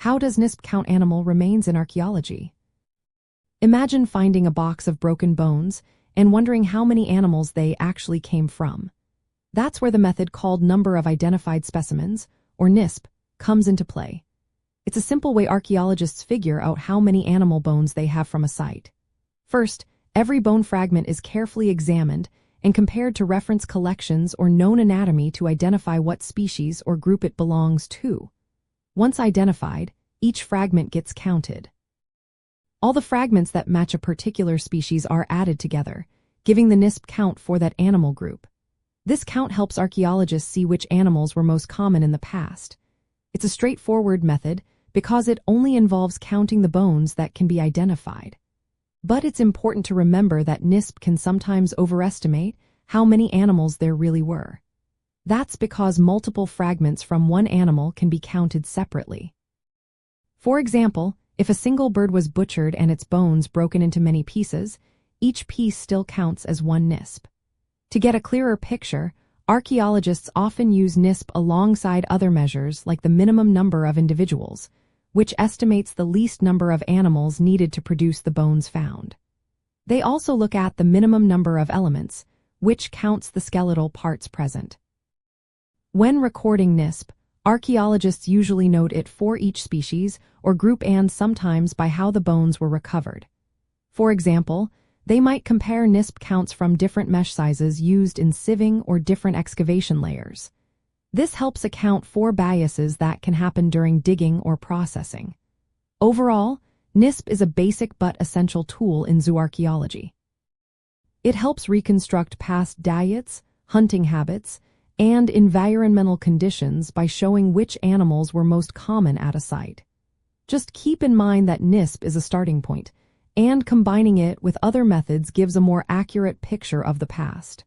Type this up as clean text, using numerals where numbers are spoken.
How does NISP count animal remains in archaeology? Imagine finding a box of broken bones and wondering how many animals they actually came from. That's where the method called Number of Identified Specimens, or NISP, comes into play. It's a simple way archaeologists figure out how many animal bones they have from a site. First, every bone fragment is carefully examined and compared to reference collections or known anatomy to identify what species or group it belongs to. Once identified, each fragment gets counted. All the fragments that match a particular species are added together, giving the NISP count for that animal group. This count helps archaeologists see which animals were most common in the past. It's a straightforward method because it only involves counting the bones that can be identified. But it's important to remember that NISP can sometimes overestimate how many animals there really were. That's because multiple fragments from one animal can be counted separately. For example, if a single bird was butchered and its bones broken into many pieces, each piece still counts as one NISP. To get a clearer picture, archaeologists often use NISP alongside other measures like the minimum number of individuals, which estimates the least number of animals needed to produce the bones found. They also look at the minimum number of elements, which counts the skeletal parts present. When recording NISP, archaeologists usually note it for each species or group and sometimes by how the bones were recovered. For example, they might compare NISP counts from different mesh sizes used in sieving or different excavation layers. This helps account for biases that can happen during digging or processing. Overall, NISP is a basic but essential tool in zooarchaeology. It helps reconstruct past diets, hunting habits, and environmental conditions by showing which animals were most common at a site. Just keep in mind that NISP is a starting point, and combining it with other methods gives a more accurate picture of the past.